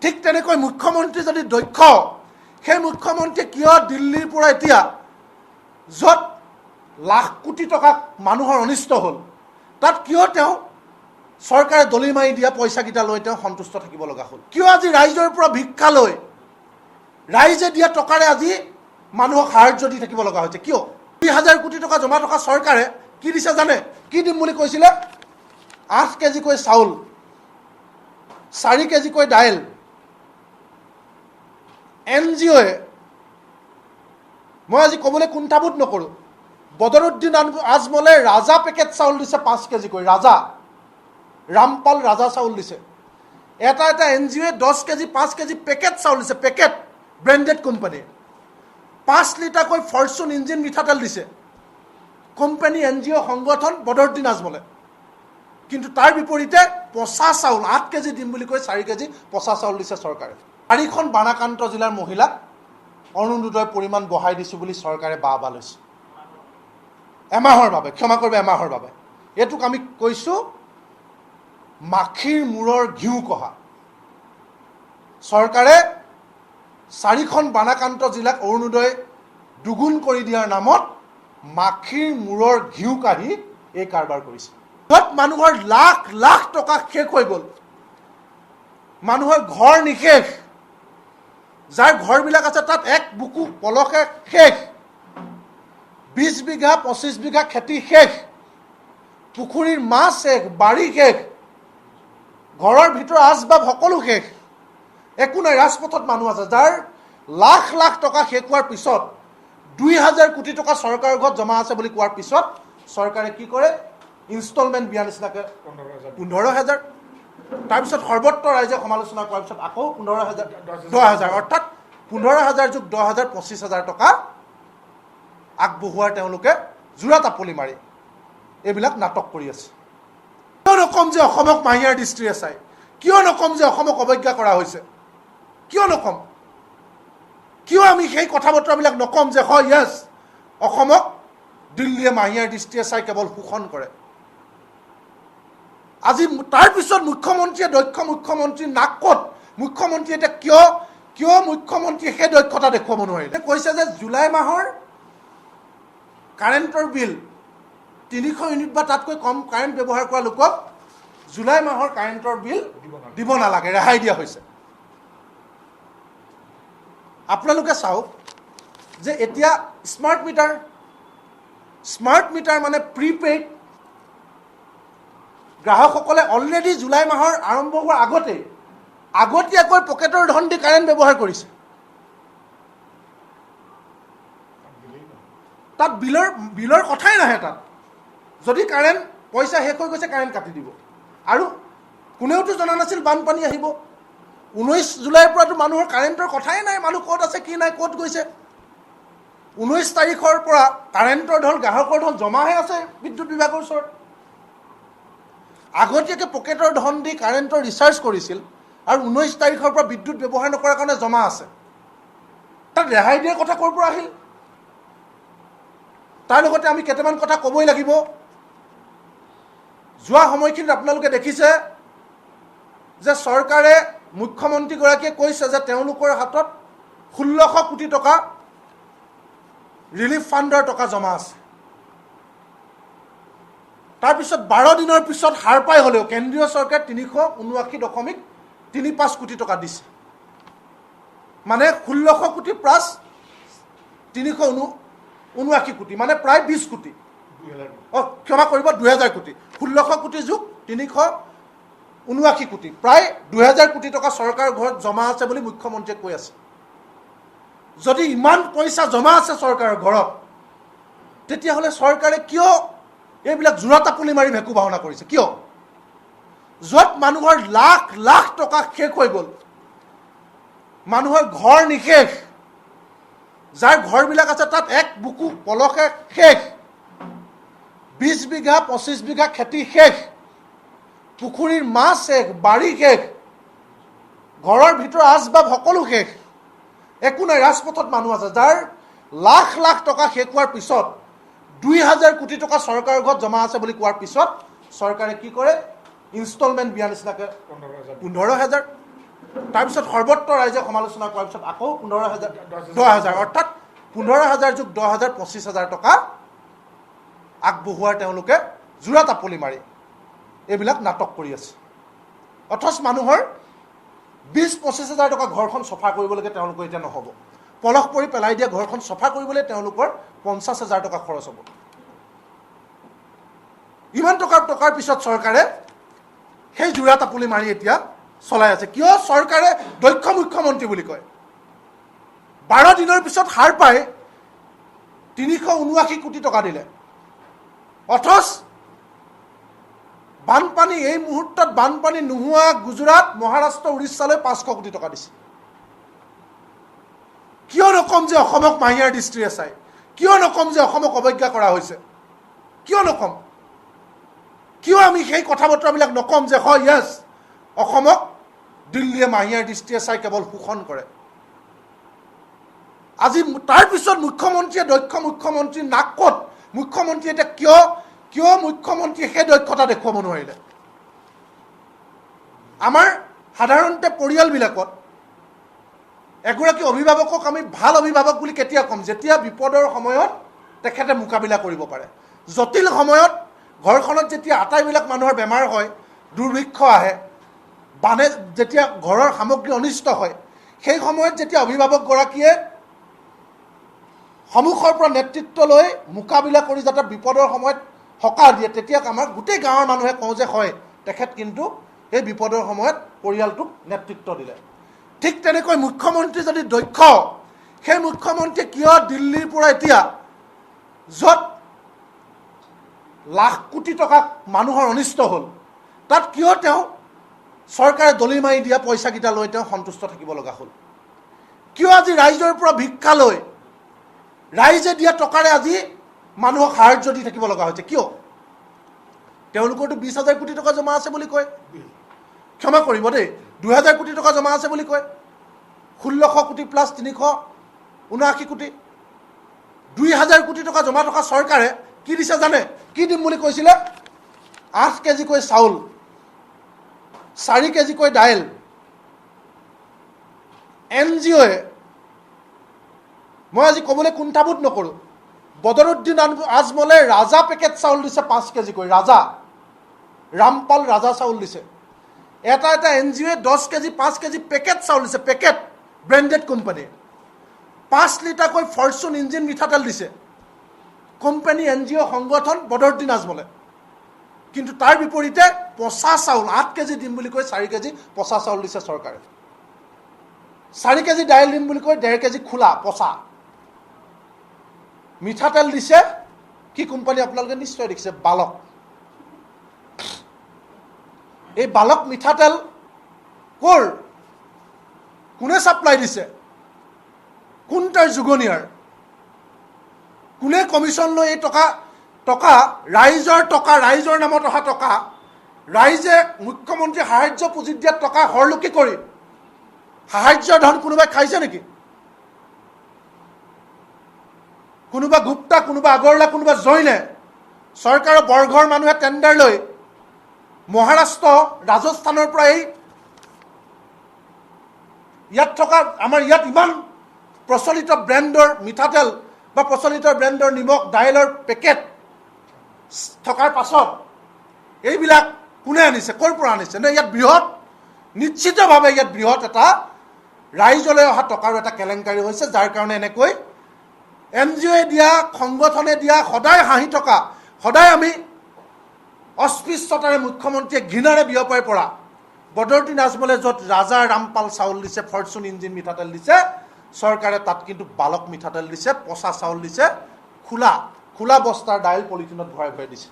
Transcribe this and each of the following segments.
ঠিক তেনেকৈ মুখ্যমন্ত্ৰী যদি দক্ষ, সেই মুখ্যমন্ত্ৰী কিয় দিল্লীৰ পৰা এতিয়া য'ত লাখ কোটি টকা মানুহৰ অনিষ্ট হ'ল, তাত কিয় তেওঁ চৰকাৰে দলি মাৰি দিয়া পইচাকেইটা লৈ তেওঁ সন্তুষ্ট থাকিব লগা হ'ল? কিয় আজি ৰাইজৰ পৰা ভিক্ষা লৈ ৰাইজে দিয়া টকাৰে আজি মানুহক সাহায্য দি থাকিব লগা হৈছে? কিয় ২,০০০ কোটি টকা জমা থকা চৰকাৰে কি দিছে জানে? কি দিম বুলি কৈছিলে? ৮ কেজিকৈ চাউল, 4 কেজিকৈ দাইল। NGOয়ে, মই আজি ক'বলৈ কুণ্ঠাবোধ নকৰোঁ, বদৰুদ্দিন আজমলে ৰাজা পেকেট চাউল দিছে 5 কেজিকৈ। ৰাজা, ৰামপাল ৰাজা চাউল দিছে। এটা NGOয়ে 10 কেজি 5 কেজি পেকেট চাউল দিছে, পেকেট, ব্ৰেণ্ডেড কোম্পানী। 5 লিটাৰকৈ ফৰচুন ইঞ্জিন মিঠাতেল দিছে কোম্পানী, NGO সংগঠন বদৰুদ্দিন আজমলে। কিন্তু তাৰ বিপৰীতে পচা চাউল 8 কেজি দিম বুলি কৈ 4 কেজি পচা চাউল দিছে চৰকাৰে। 4খন বানাক্ৰান্ত জিলাৰ মহিলাক অৰুণোদয়ৰ পৰিমাণ বঢ়াই দিছোঁ বুলি চৰকাৰে বাহ লৈছে এমাহৰ বাবে। ক্ষমা কৰিব, এমাহৰ বাবে। এইটোক আমি কৈছোঁ মাখিৰ মূৰৰ ঘিউ কহা। চৰকাৰে 4খন বানাক্ৰান্ত জিলাক অৰুণোদয় দুগুণ কৰি দিয়াৰ নামত মাখিৰ মূৰৰ ঘিউ কাঢ়ি এই কাৰবাৰ কৰিছে। য'ত মানুহৰ লাখ লাখ টকা শেষ হৈ গ'ল, মানুহৰ ঘৰ নিশেষ, যাৰ ঘৰবিলাক আছে তাত এক বুকু পলসে শেষ, 20 বিঘা 25 বিঘা খেতি শেষ, পুখুৰীৰ মাছ শেষ, বাৰী শেষ, ঘৰৰ ভিতৰৰ আচবাব সকলো শেষ, একো নাই। ৰাজপথত মানুহ আছে যাৰ লাখ লাখ টকা শেষ হোৱাৰ পিছত ২,০০০ কোটি টকা চৰকাৰৰ ঘৰত জমা আছে বুলি কোৱাৰ পিছত চৰকাৰে কি কৰে? ইনষ্টলমেণ্ট দিয়া নিচিনাকৈ ১৫,০০০। তাৰপিছত সৰ্বত্ৰ ৰাইজে সমালোচনা কৰাৰ পিছত আকৌ ১৫,০০০, ১০,০০০, অৰ্থাৎ ১৫,০০০ যোগ ১০,০০০, ২৫,০০০ টকা আগবঢ়োৱাৰ তেওঁলোকে জোৰা তাপলি মাৰি এইবিলাক নাটক কৰি আছে। কিয় নকম যে অসমক মাহিয়াৰ দৃষ্টিৰে চাই? কিয় নকম যে অসমক অৱজ্ঞা কৰা হৈছে? কিয় নকম? কিয় আমি সেই কথা বতৰাবিলাক নকম যে হয় য়েছ, অসমক দিল্লীয়ে মাহিয়াৰ দৃষ্টিৰে চাই কেৱল শোষণ কৰে? আজি তাৰপিছত মুখ্যমন্ত্ৰীয়ে, দক্ষ মুখ্যমন্ত্ৰী নাক ক'ত? মুখ্যমন্ত্ৰীয়ে এতিয়া কিয় মুখ্যমন্ত্ৰীয়ে সেই দক্ষতা দেখুৱাব নোৱাৰিলে? কৈছে যে জুলাই মাহৰ কাৰেণ্টৰ বিল ৩০০ ইউনিট বা তাতকৈ কম কাৰেণ্ট ব্যৱহাৰ কৰা লোকক জুলাই মাহৰ কাৰেণ্টৰ বিল দিব নালাগে, ৰেহাই দিয়া হৈছে। আপোনালোকে চাওক যে এতিয়া স্মাৰ্ট মিটাৰ মানে প্ৰিপেইড গ্ৰাহকসকলে অলৰেডি জুলাই মাহৰ আৰম্ভ হোৱাৰ আগতীয়াকৈ পকেটৰ ধন দি কাৰেণ্ট ব্যৱহাৰ কৰিছে। তাত বিলৰ কথাই নাহে। তাত যদি কাৰেণ্ট পইচা শেষ হৈ গৈছে কাৰেণ্ট কাটি দিব। আৰু কোনেওতো জনা নাছিল বানপানী আহিব। 19 জুলাইৰ পৰাতো মানুহৰ কাৰেণ্টৰ কথাই নাই, মানুহ ক'ত আছে কি নাই, ক'ত গৈছে। 19 তাৰিখৰ পৰা কাৰেণ্টৰ ধন, গ্ৰাহকৰ ধন জমাহে আছে বিদ্যুৎ বিভাগৰ ওচৰত। আগতীয়াকৈ পকেটৰ ধন দি কাৰেণ্টৰ ৰিচাৰ্জ কৰিছিল আৰু 19 তাৰিখৰ পৰা বিদ্যুৎ ব্যৱহাৰ নকৰাৰ কাৰণে জমা আছে। তাত ৰেহাই দিয়াৰ কথা ক'ৰ পৰা আহিল? তাৰ লগতে আমি কেইটামান কথা ক'বই লাগিব। যোৱা সময়খিনিত আপোনালোকে দেখিছে যে চৰকাৰে, মুখ্যমন্ত্ৰীগৰাকীয়ে কৈছে যে তেওঁলোকৰ হাতত ১৬০০ কোটি টকা ৰিলিফ ফাণ্ডৰ টকা জমা আছে। তাৰপিছত 12 দিনৰ পিছত হাৰ পাই হ'লেও কেন্দ্ৰীয় চৰকাৰে ৩৭৯.৩৫ কোটি টকা দিছে। মানে ১৬০০ কোটি প্লাছ ৩৭৯ কোটি, মানে প্ৰায় ২০ কোটি। ক্ষমা কৰিব, ২,০০০ কোটি। ১৬০০ কোটি যোগ ৩৭৯ কোটি, প্ৰায় ২,০০০ কোটি টকা চৰকাৰৰ ঘৰত জমা আছে বুলি মুখ্যমন্ত্ৰীয়ে কৈ আছে। যদি ইমান পইচা জমা আছে চৰকাৰৰ ঘৰত, তেতিয়াহ'লে চৰকাৰে কিয় এইবিলাক জোৰা তাপলি মাৰি ভেকু ভাওনা কৰিছে? কিয়? য'ত মানুহৰ লাখ লাখ টকা শেষ হৈ গ'ল, মানুহৰ ঘৰ নিশেষ, যাৰ ঘৰবিলাক আছে তাত এক বুকু পলসে শেষ, 20 বিঘা 25 বিঘা খেতি শেষ, পুখুৰীৰ মাছ শেষ, বাৰী শেষ, ঘৰৰ ভিতৰৰ আচবাব সকলো শেষ, একো নাই। ৰাজপথত মানুহ আছে যাৰ লাখ লাখ টকা শেষ হোৱাৰ পিছত ২,০০০ কোটি টকা চৰকাৰৰ ঘৰত জমা আছে বুলি কোৱাৰ পিছত চৰকাৰে কি কৰে? ইনষ্টলমেণ্ট দিয়া নিচিনাকৈ ১৫,০০০। তাৰপিছত সৰ্বত্ৰ ৰাইজে সমালোচনা কৰাৰ পিছত আকৌ 10,000 অৰ্থাৎ 15,000 যোগ 10,000 25,000 টকা আগবঢ়োৱাৰ তেওঁলোকে জোৰা তাপলি মাৰি এইবিলাক নাটক কৰি আছে। অথচ মানুহৰ 20-25,000 টকা ঘৰখন চফা কৰিবলৈকে তেওঁলোকৰ এতিয়া নহ'ব। পলস পৰি পেলাই দিয়া ঘৰখন চফা কৰিবলৈ তেওঁলোকৰ 50,000 টকা খৰচ হ'ব। ইমান টকাৰ পিছত চৰকাৰে সেই জোৰা তাপলি মাৰি এতিয়া চলাই আছে। কিয়? চৰকাৰে দক্ষ মুখ্যমন্ত্ৰী বুলি কয়। 12 দিনৰ পিছত সাৰ পাই 379 কোটি টকা দিলে। অথচ বানপানী, এই মুহূৰ্তত বানপানী নোহোৱা গুজৰাট, মহাৰাষ্ট্ৰ, উৰিষ্যালৈ 500 কোটি টকা দিছে। কিয় নকম যে অসমক মাহিয়াৰ দৃষ্টিৰে চাই? কিয় নকম যে অসমক অৱজ্ঞা কৰা হৈছে? কিয় নকম? কিয় আমি সেই কথা বতৰাবিলাক নকম যে হয় য়েছ, অসমক দিল্লীয়ে মাহিয়াৰ দৃষ্টিৰে চাই কেৱল শোষণ কৰে? আজি তাৰপিছত মুখ্যমন্ত্ৰীয়ে, দক্ষ মুখ্যমন্ত্ৰীৰ নাক ক'ত? মুখ্যমন্ত্ৰীয়ে এতিয়া কিয় মুখ্যমন্ত্ৰীয়ে সেই দক্ষতা দেখুৱাব নোৱাৰিলে? আমাৰ সাধাৰণতে পৰিয়ালবিলাকত এগৰাকী অভিভাৱকক আমি ভাল অভিভাৱক বুলি কেতিয়া ক'ম? যেতিয়া বিপদৰ সময়ত তেখেতে মোকাবিলা কৰিব পাৰে। জটিল সময়ত ঘৰখনত যেতিয়া আটাইবিলাক মানুহৰ বেমাৰ হয়, দুৰ্ভিক্ষ আহে, বানে যেতিয়া ঘৰৰ সামগ্ৰী অনিষ্ট হয়, সেই সময়ত যেতিয়া অভিভাৱকগৰাকীয়ে সন্মুখৰ পৰা নেতৃত্ব লৈ মোকাবিলা কৰি যাতে বিপদৰ সময়ত সকাহ দিয়ে, তেতিয়া আমাৰ গোটেই গাঁৱৰ মানুহে কওঁ যে হয়, তেখেত কিন্তু এই বিপদৰ সময়ত পৰিয়ালটোক নেতৃত্ব দিলে। ঠিক তেনেকৈ মুখ্যমন্ত্ৰী যদি দক্ষ, সেই মুখ্যমন্ত্ৰীয়ে কিয় দিল্লীৰ পৰা এতিয়া য'ত লাখ কোটি টকা মানুহৰ অনিষ্ট হ'ল, তাত কিয় তেওঁ চৰকাৰে দলি মাৰি দিয়া পইচাকেইটা লৈ তেওঁ সন্তুষ্ট থাকিব লগা হ'ল? কিয় আজি ৰাইজৰ পৰা ভিক্ষা লৈ, ৰাইজে দিয়া টকাৰে আজি মানুহক সাহাৰ্য দি থাকিব লগা হৈছে? কিয়? তেওঁলোকৰতো 20,000 কোটি টকা জমা আছে বুলি কয়। ক্ষমা কৰিব দেই, 2,000 কোটি টকা জমা আছে বুলি কয়। 1600 কোটি প্লাছ 379 কোটি, 2,000 কোটি টকা জমা থকা চৰকাৰে কি দিছে জানে? কি দিম বুলি কৈছিলে? 8 কেজিকৈ চাউল, 4 কেজিকৈ দাইল। NGOয়ে, মই আজি ক'বলৈ কুণ্ঠাবোধ নকৰোঁ, বদৰুদ্দিন আজমলে ৰাজা পেকেট চাউল দিছে 5 কেজিকৈ। ৰাজা, ৰামপাল ৰাজা চাউল দিছে। এটা NGOয়ে 10 কেজি 5 কেজি পেকেট চাউল দিছে, পেকেট, ব্ৰেণ্ডেড কোম্পানী। 5 লিটাৰকৈ ফৰ্চুন ইঞ্জিন মিঠাতেল দিছে কোম্পানী, NGO সংগঠন বদৰুদ্দিন আজমলে। কিন্তু তাৰ বিপৰীতে পচা চাউল 8 কেজি দিম বুলি কৈ 4 কেজি পচা চাউল দিছে চৰকাৰে। 4 কেজি দাইল দিম বুলি কৈ 1.5 কেজি খোলা পচা। মিঠাতেল দিছে কি কোম্পানী আপোনালোকে নিশ্চয় দেখিছে? বালক। এই বালক মিঠাতেল ক'ৰ? কোনে ছাপ্লাই দিছে? কোন তাৰ যুগনীয়াৰ? কোনে কমিশ্যন লৈ এই টকা ৰাইজৰ নামত অহা টকা, ৰাইজে মুখ্যমন্ত্ৰী সাহাৰ্য পুঁজিত দিয়া টকা হৰলুকি কৰি সাহাৰ্যৰ ধন কোনোবাই খাইছে নেকি? কোনোবা গুপ্তা, কোনোবা আগৰৱালা, কোনোবা জৈনে চৰকাৰৰ বৰ্গৰ মানুহে টেণ্ডাৰ লৈ মহাৰাষ্ট্ৰ, ৰাজস্থানৰ পৰা ইয়াত থকা আমাৰ ইয়াত ইমান প্ৰচলিত ব্ৰেণ্ডৰ মিঠাতেল বা প্ৰচলিত ব্ৰেণ্ডৰ নিমখ, দাইলৰ পেকেট থকাৰ পাছত এইবিলাক কোনে আনিছে? ক'ৰ পৰা আনিছে? নে ইয়াত নিশ্চিতভাৱে ইয়াত বৃহৎ এটা ৰাইজলৈ অহা টকাৰো এটা কেলেংকাৰী হৈছে, যাৰ কাৰণে এনেকৈ NGOয়ে দিয়া, সংগঠনে দিয়া, সদায় হাঁহি থকা, সদায় আমি অস্পৃশ্যতাৰে মুখ্যমন্ত্ৰীয়ে ঘৃণাৰে বিয়পাই পৰা বদৰুদ্দিন আজমলে য'ত ৰাজা ৰামপাল চাউল দিছে, ফৰ্চুন ইঞ্জিন মিঠাতেল দিছে, চৰকাৰে তাত কিন্তু বালক মিঠাতেল দিছে, পচা চাউল দিছে, খোলা বস্তাৰ দাইল পলিথিনত ভৰাই দিছে।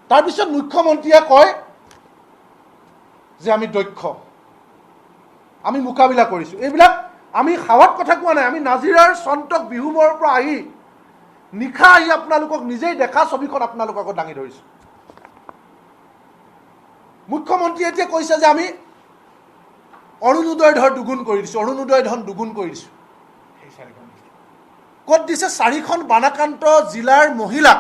তাৰপিছত মুখ্যমন্ত্ৰীয়ে কয় যে আমি দক্ষ, আমি মোকাবিলা কৰিছোঁ। এইবিলাক আমি সাৱত কথা কোৱা নাই, আমি নাজিৰাৰ চন্তক বিহুমৰ পৰা আহি নিশা আহি আপোনালোকক নিজেই দেখা ছবিখন আপোনালোকৰ আগত দাঙি ধৰিছোঁ। মুখ্যমন্ত্ৰীয়ে এতিয়া কৈছে যে আমি অৰুণোদয় ধন দুগুণ কৰি দিছোঁ। ক'ত দিছে? 4খন বানাক্ৰান্ত জিলাৰ মহিলাক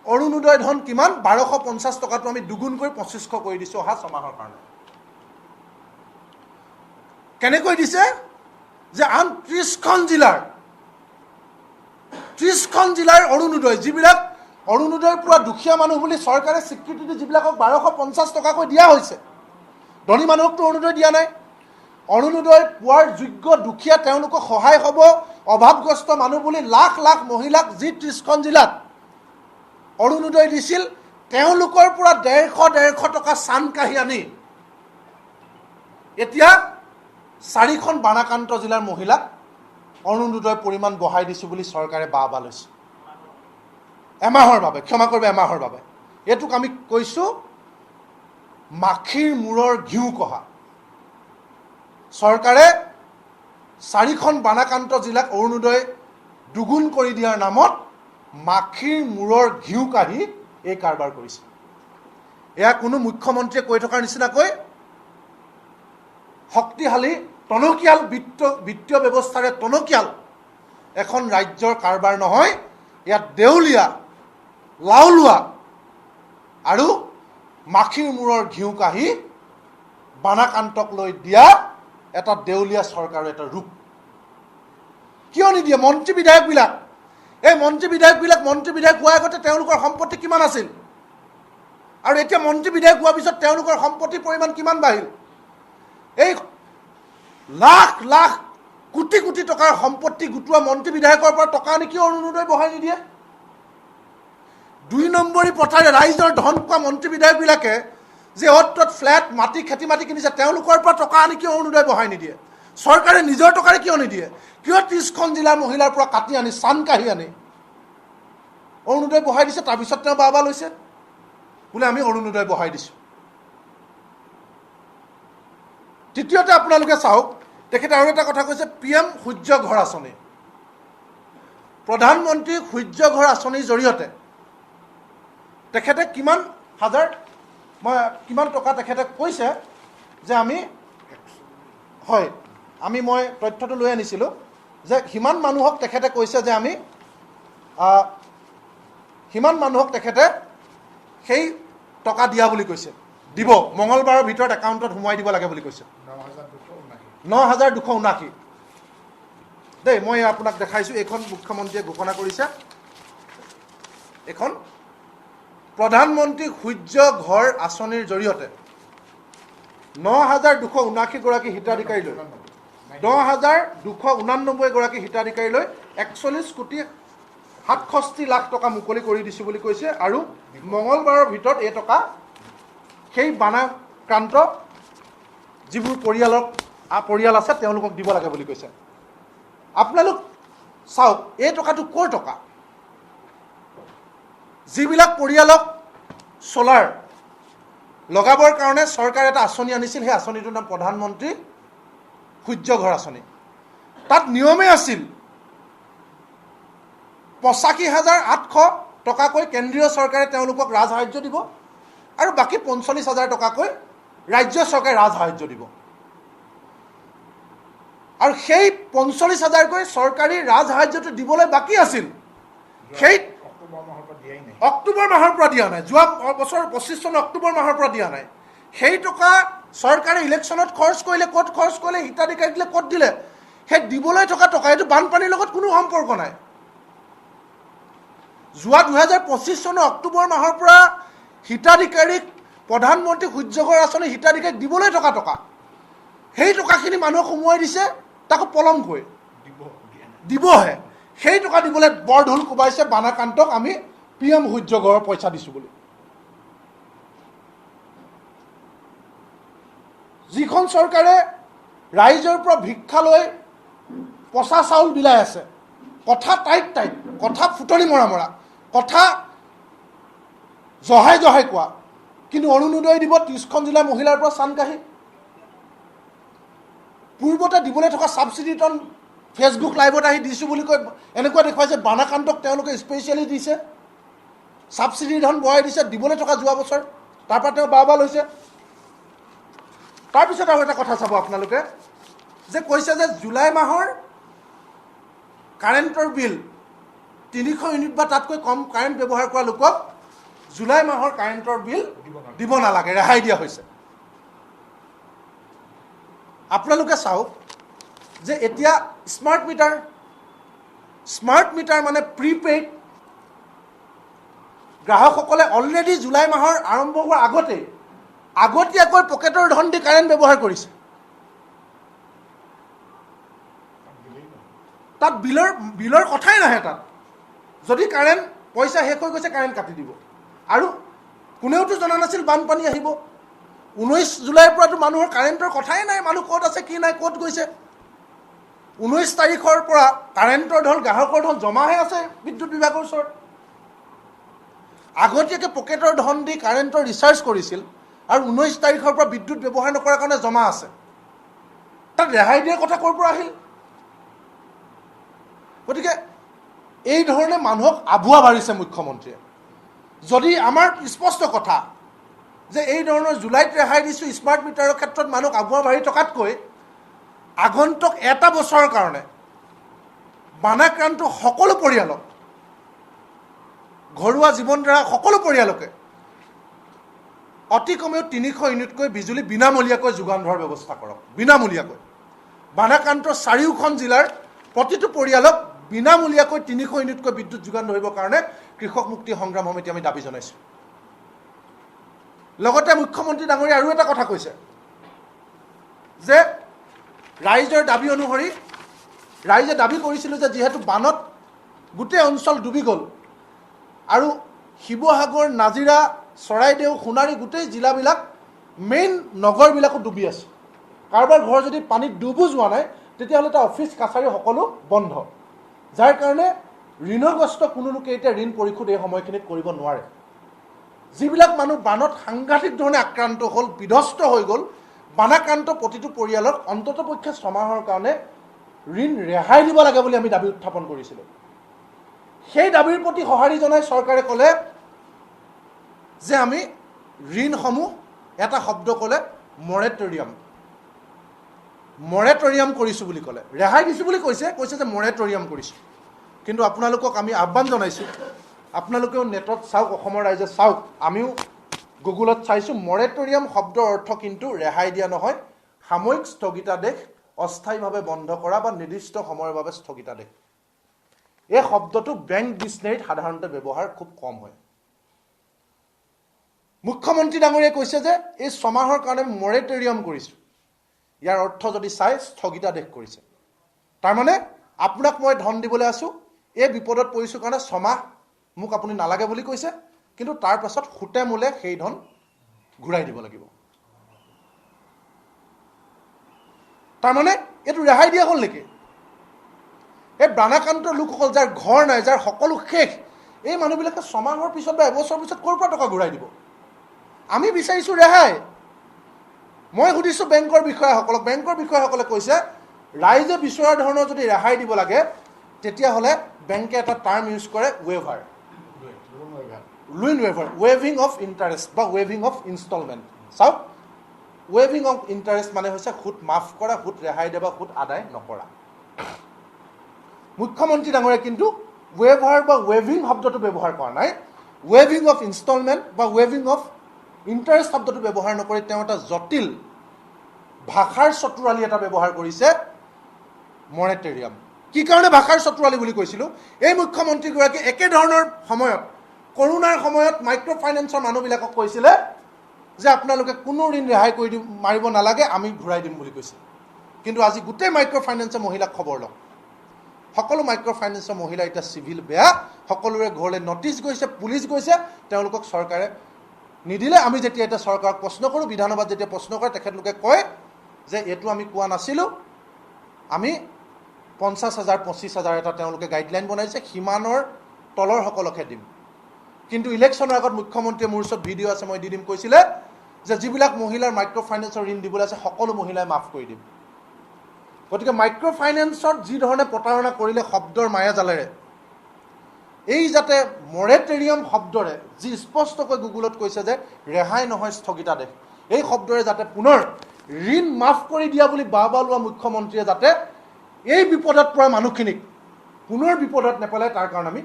অৰুণোদয় ধন কিমান? 1250 টকাটো আমি দুগুণ কৰি 2500 কৰি দিছোঁ অহা 6 মাহৰ কাৰণে। কেনেকৈ দিছে যে আন 30খন জিলাৰ অৰুণোদয়, যিবিলাক অৰুণোদয়ৰ পৰা দুখীয়া মানুহ বুলি চৰকাৰে স্বীকৃতি দি যিবিলাকক 1250 টকাকৈ দিয়া হৈছে, ধনী মানুহকতো অৰুণোদয় দিয়া নাই। অৰুণোদয় পোৱাৰ যোগ্য দুখীয়া, তেওঁলোকক সহায় হ'ব অভাৱগ্ৰস্ত মানুহ বুলি লাখ লাখ মহিলাক যি 30খন জিলাত অৰুণোদয় দিছিল, তেওঁলোকৰ পৰা 150 টকা চান কাঢ়ি আনি এতিয়া 4খন বানাক্ৰান্ত জিলাৰ মহিলাক অৰুণোদয়ৰ পৰিমাণ বঢ়াই দিছোঁ বুলি চৰকাৰে বাহ লৈছে। এমাহৰ বাবে, ক্ষমা কৰিব, এমাহৰ বাবে। এইটোক আমি কৈছোঁ মাখিৰ মূৰৰ ঘিউ কহা। চৰকাৰে 4খন বানাক্ৰান্ত জিলাক অৰুণোদয় দুগুণ কৰি দিয়াৰ নামত মাখিৰ মূৰৰ ঘিউ কাঢ়ি এই কাৰবাৰ কৰিছে। এয়া কোনো মুখ্যমন্ত্ৰীয়ে কৈ থকাৰ নিচিনাকৈ শক্তিশালী টনকিয়াল বিত্তীয় ব্যৱস্থাৰে টনকিয়াল এখন ৰাজ্যৰ কাৰবাৰ নহয়। ইয়াত দেউলীয়া, লাওলোৱা আৰু মাখিৰ মূৰৰ ঘিউ কাঢ়ি বানাক্ৰান্তক লৈ দিয়া এটা দেউলীয়া চৰকাৰৰ এটা ৰূপ। কিয় নিদিয়ে? মন্ত্ৰী বিধায়কবিলাক, এই মন্ত্ৰী বিধায়ক হোৱাৰ আগতে তেওঁলোকৰ সম্পত্তি কিমান আছিল, আৰু এতিয়া মন্ত্ৰী বিধায়ক হোৱাৰ পিছত তেওঁলোকৰ সম্পত্তিৰ পৰিমাণ কিমান বাঢ়িল? এই লাখ লাখ কোটি কোটি টকাৰ সম্পত্তি গোটোৱা মন্ত্ৰী বিধায়কৰ পৰা টকা আনি কিয় অৰুণোদয় বঢ়াই নিদিয়ে? 2 নম্বৰী প্ৰথাৰে ৰাইজৰ ধন খোৱা মন্ত্ৰী বিধায়কবিলাকে যে অতত ফ্লেট মাটি, খেতি মাটি কিনিছে, তেওঁলোকৰ পৰা টকা আনি কিয় অৰুণোদয় বঢ়াই নিদিয়ে? চৰকাৰে নিজৰ টকাৰে কিয় নিদিয়ে? কিয় 30খন জিলাৰ মহিলাৰ পৰা কাটি আনি, চান কাঢ়ি আনি অৰুণোদয় বঢ়াই দিছে? তাৰপিছত তেওঁ বাহ লৈছে বোলে আমি অৰুণোদয় বঢ়াই দিছোঁ। তৃতীয়তে আপোনালোকে চাওক, তেখেতে আৰু এটা কথা কৈছে, PM সূৰ্য ঘৰ আঁচনি। প্ৰধানমন্ত্ৰী সূৰ্য ঘৰ আঁচনিৰ জৰিয়তে তেখেতে কিমান টকা তেখেতে কৈছে যে মই তথ্যটো লৈ আনিছিলোঁ যে সিমান মানুহক তেখেতে কৈছে যে সিমান মানুহক তেখেতে সেই টকা দিয়া বুলি কৈছে, দিব, মঙলবাৰৰ ভিতৰত একাউণ্টত সোমোৱাই দিব লাগে বুলি কৈছে। 9,279 দেই, মই আপোনাক দেখাইছোঁ। এইখন মুখ্যমন্ত্ৰীয়ে ঘোষণা কৰিছে, এইখন প্ৰধানমন্ত্ৰী সূৰ্য ঘৰ আঁচনিৰ জৰিয়তে 9,279 গৰাকী হিতাধিকাৰীলৈ 9,289 গৰাকী হিতাধিকাৰীলৈ 41,67 লাখ টকা মুকলি কৰি দিছোঁ বুলি কৈছে। আৰু মঙলবাৰৰ ভিতৰত এই টকা সেই বানাক্ৰান্ত যিবোৰ পৰিয়াল আছে তেওঁলোকক দিব লাগে বুলি কৈছে। আপোনালোক চাওক, এই টকাটো ক'ৰ টকা? যিবিলাক পৰিয়ালক সোলাৰ লগাবৰ কাৰণে চৰকাৰে এটা আঁচনি আনিছিল, সেই আঁচনিটোৰ নাম প্ৰধানমন্ত্ৰী সূৰ্য ঘৰ আঁচনি। তাত নিয়মে আছিল 85,800 টকাকৈ কেন্দ্ৰীয় চৰকাৰে তেওঁলোকক ৰাজসাহাৰ্য দিব, আৰু বাকী 45,000 টকাকৈ ৰাজ্য চৰকাৰে ৰাজসাহাৰ্য দিব। আৰু সেই 45,000কৈ চৰকাৰী ৰাজসাহাৰ্যটো দিবলৈ বাকী আছিল, সেই অক্টোবৰ মাহৰ পৰা দিয়া নাই। যোৱা বছৰ 25 চনৰ অক্টোবৰ মাহৰ পৰা দিয়া নাই। সেই টকা চৰকাৰে ইলেকশ্যনত খৰচ কৰিলে, ক'ত খৰচ কৰিলে, হিতাধিকাৰী দিলে ক'ত দিলে, সেই দিবলৈ থকা টকা, এইটো বানপানীৰ লগত কোনো সম্পৰ্ক নাই। যোৱা 2025 চনৰ অক্টোবৰ মাহৰ পৰা হিতাধিকাৰীক প্ৰধানমন্ত্ৰী সূৰ্য ঘৰ আঁচনি হিতাধিকাৰীক দিবলৈ থকা টকা, সেই টকাখিনি মানুহক সোমোৱাই দিছে, তাকো পলমকৈ দিবহে। সেই টকা দিবলৈ বৰ ঢোল কোবাইছে বানাক্ৰান্তক আমি PM সূৰ্য ঘৰৰ পইচা দিছোঁ বুলি। যিখন চৰকাৰে ৰাইজৰ পৰা ভিক্ষা লৈ পচা চাউল বিলাই আছে, কথা টাইট, কথা ফুটনি মৰা, কথা জহাই কোৱা, কিন্তু অৰুণোদয় দিব 30খন জিলাৰ মহিলাৰ পৰা চান কাঢ়ি। পূৰ্বতে দিবলৈ থকা ছাবচিডি টন ফেচবুক লাইভত আহি দিছোঁ বুলি কৈ এনেকুৱা দেখুৱাইছে বানাক্ৰান্তক তেওঁলোকে স্পেচিয়েলি দিছে, ছাবচিডি ধন বঢ়াই দিছে, দিবলৈ থকা যোৱা বছৰ, তাৰপৰা তেওঁ বাহ লৈছে। তাৰপিছত আৰু এটা কথা চাব আপোনালোকে, যে কৈছে যে জুলাই মাহৰ কাৰেণ্টৰ বিল 300 ইউনিট বা তাতকৈ কম কাৰেণ্ট ব্যৱহাৰ কৰা লোকক জুলাই মাহৰ কাৰেণ্টৰ বিল দিব নালাগে, ৰেহাই দিয়া হৈছে। আপোনালোকে চাওক যে এতিয়া স্মাৰ্ট মিটাৰ মানে প্ৰিপেইড গ্ৰাহকসকলে অলৰেডি জুলাই মাহৰ আৰম্ভ হোৱাৰ আগতীয়াকৈ পকেটৰ ধন দি কাৰেণ্ট ব্যৱহাৰ কৰিছে। তাত বিলৰ কথাই নাহে। তাত যদি কাৰেণ্ট পইচা শেষ হৈ গৈছে কাৰেণ্ট কাটি দিব। আৰু কোনেওতো জনা নাছিল বানপানী আহিব। 19 জুলাইৰ পৰাতো মানুহৰ কাৰেণ্টৰ কথাই নাই। মানুহ ক'ত আছে কি নাই ক'ত গৈছে। 19 তাৰিখৰ পৰা কাৰেণ্টৰ ধন গ্ৰাহকৰ ধন জমাহে আছে বিদ্যুৎ বিভাগৰ ওচৰত। আগতীয়াকৈ পকেটৰ ধন দি কাৰেণ্টৰ ৰিচাৰ্জ কৰিছিল আৰু 19 তাৰিখৰ পৰা বিদ্যুৎ ব্যৱহাৰ নকৰাৰ কাৰণে জমা আছে। তাত ৰেহাই দিয়াৰ কথা ক'ৰ পৰা আহিল? গতিকে এই ধৰণে মানুহক আভুৱা বাঢ়িছে মুখ্যমন্ত্ৰীয়ে। যদি আমাৰ স্পষ্ট কথা যে এই ধৰণৰ জুলাইত ৰেহাই দিছোঁ স্মাৰ্ট মিটাৰৰ ক্ষেত্ৰত মানুহক আভুৱা বাঢ়ি থকাতকৈ আগন্তুক এটা বছৰৰ কাৰণে বানাক্ৰান্ত সকলো পৰিয়ালক, ঘৰুৱা জীৱন ধাৰা সকলো পৰিয়ালকে অতি কমেও 300 ইউনিটকৈ বিজুলী বিনামূলীয়াকৈ যোগান ধৰাৰ ব্যৱস্থা কৰক। বিনামূলীয়াকৈ বানাক্ৰান্ত 4খন জিলাৰ প্ৰতিটো পৰিয়ালক বিনামূলীয়াকৈ 300 ইউনিটকৈ বিদ্যুৎ যোগান ধৰিবৰ কাৰণে কৃষক মুক্তি সংগ্ৰাম সমিতি আমি দাবী জনাইছোঁ। লগতে মুখ্যমন্ত্ৰী ডাঙৰীয়া আৰু এটা কথা কৈছে যে ৰাইজৰ দাবী অনুসৰি ৰাইজে দাবী কৰিছিল যে যিহেতু বানত গোটেই অঞ্চল ডুবি গ'ল আৰু শিৱসাগৰ, নাজিৰা, চৰাইদেউ, সোণাৰী গোটেই জিলাবিলাক মেইন নগৰবিলাকো ডুবি আছে। কাৰোবাৰ ঘৰ যদি পানীত ডুবো যোৱা নাই তেতিয়াহ'লে তাৰ অফিচ কাছাৰী সকলো বন্ধ। যাৰ কাৰণে ঋণগ্ৰস্ত কোনো লোকে এতিয়া ঋণ পৰিশোধ এই সময়খিনিত কৰিব নোৱাৰে। যিবিলাক মানুহ বানত সাংঘাতিক ধৰণে আক্ৰান্ত হ'ল, বিধ্বস্ত হৈ গ'ল, বানাক্ৰান্ত প্ৰতিটো পৰিয়ালক অন্ততপক্ষে 6 মাহৰ কাৰণে ঋণ ৰেহাই দিব লাগে বুলি আমি দাবী উত্থাপন কৰিছিলোঁ। সেই দাবীৰ প্ৰতি সঁহাৰি জনাই চৰকাৰে ক'লে যে আমি ঋণসমূহ এটা শব্দ ক'লে মৰেটৰিয়াম কৰিছোঁ বুলি ক'লে। ৰেহাই দিছোঁ বুলি কৈছে যে মৰেটৰিয়াম কৰিছোঁ। কিন্তু আপোনালোকক আমি আহ্বান জনাইছোঁ, আপোনালোকেও নেটত চাওক, অসমৰ ৰাইজে চাওক, আমিও গুগলত চাইছোঁ। মৰেটৰিয়াম শব্দৰ অৰ্থ কিন্তু ৰেহাই দিয়া নহয়, সাময়িক স্থগিতাদেশ অস্থায়ীভাৱে বন্ধ কৰা বা নিৰ্দিষ্ট সময়ৰ বাবে স্থগিতাদেশ। এই শব্দটো বেংক ডিক্সনেৰীত সাধাৰণতে ব্যৱহাৰ খুব কম হয়। মুখ্যমন্ত্ৰী ডাঙৰীয়াই কৈছে যে এই 6 মাহৰ কাৰণে মৰেটৰিয়াম কৰিছোঁ। ইয়াৰ অৰ্থ যদি চাই স্থগিতাদেশ কৰিছে। তাৰমানে আপোনাক মই ধন দিবলৈ আছোঁ, এই বিপদত পৰিছোঁ কাৰণে 6 মাহ মোক আপুনি নালাগে বুলি কৈছে, কিন্তু তাৰ পাছত সুতে মূলে সেই ধন ঘূৰাই দিব লাগিব। তাৰমানে এইটো ৰেহাই দিয়া হ'ল নেকি? এই বানাক্ৰান্ত লোকসকল যাৰ ঘৰ নাই, যাৰ সকলো শেষ, এই মানুহবিলাকে 6 মাহৰ পিছত বা এবছৰৰ পিছত ক'ৰ পৰা টকা ঘূৰাই দিব? আমি বিচাৰিছোঁ ৰেহাই। মই সুধিছোঁ বেংকৰ বিষয়াসকলক, বেংকৰ বিষয়াসকলে কৈছে ৰাইজে বিচৰা ধৰণৰ যদি ৰেহাই দিব লাগে তেতিয়াহ'লে বেংকে এটা টাৰ্ম ইউজ কৰে ৱেভিং অফ ইণ্টাৰেষ্ট বা ৱেভিং অফ ইনষ্টলমেণ্ট। চাওক, ৱেভিং অফ ইণ্টাৰেষ্ট মানে হৈছে সুত মাফ কৰা, সুত ৰেহাই দিয়া বা সুত আদায় নকৰা। মুখ্যমন্ত্ৰী ডাঙৰীয়াই কিন্তু ৱেভিং শব্দটো ব্যৱহাৰ কৰা নাই। ৱেভিং অফ ইনষ্টলমেণ্ট বা ৱেভিং অফ ইণ্টাৰেষ্ট শব্দটো ব্যৱহাৰ নকৰি তেওঁ এটা জটিল ভাষাৰ চতুৰালি এটা ব্যৱহাৰ কৰিছে, মৰেটৰিয়াম। কি কাৰণে ভাষাৰ চতুৰালি বুলি কৈছিলোঁ? এই মুখ্যমন্ত্ৰীগৰাকী একেধৰণৰ সময়ত, কৰোণাৰ সময়ত মাইক্ৰ' ফাইনেন্সৰ মানুহবিলাকক কৈছিলে যে আপোনালোকে কোনো ঋণ ৰেহাই কৰি মাৰিব নালাগে, আমি ঘূৰাই দিম বুলি কৈছিল। কিন্তু আজি গোটেই মাইক্ৰ' ফাইনেন্সৰ মহিলাক খবৰ লওক, সকলো মাইক্ৰ' ফাইনেন্সৰ মহিলা এতিয়া চিভিল বেয়া, সকলোৰে ঘৰলৈ নটিচ গৈছে, পুলিচ গৈছে, তেওঁলোকক চৰকাৰে নিদিলে। আমি যেতিয়া এতিয়া চৰকাৰক প্ৰশ্ন কৰোঁ, বিধানসভাত যেতিয়া প্ৰশ্ন কৰে, তেখেতলোকে কয় যে এইটো আমি কোৱা নাছিলোঁ, আমি 50,000 25,000 এটা তেওঁলোকে গাইডলাইন বনাইছে, সিমানৰ তলৰ সকলকহে দিম। কিন্তু ইলেকশ্যনৰ আগত মুখ্যমন্ত্ৰীয়ে, মোৰ ওচৰত ভিডিঅ' আছে মই দি দিম, কৈছিলে যে যিবিলাক মহিলাৰ মাইক্ৰ' ফাইনেন্সৰ ঋণ দিবলৈ আছে সকলো মহিলাই মাফ কৰি দিম। গতিকে মাইক্ৰ' ফাইনেন্সত যি ধৰণে প্ৰতাৰণা কৰিলে শব্দৰ মায়াজালেৰে, এই যাতে মৰেটৰিয়াম শব্দৰে, যি স্পষ্টকৈ গুগলত কৈছে যে ৰেহাই নহয় স্থগিতাদেশ, এই শব্দৰে যাতে পুনৰ ঋণ মাফ কৰি দিয়া বুলি বাহ লোৱা মুখ্যমন্ত্ৰীয়ে যাতে এই বিপদত পৰা মানুহখিনিক পুনৰ বিপদত নেপেলায়, তাৰ কাৰণে আমি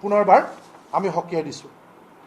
পুনৰবাৰ আমি সকীয়াই দিছোঁ।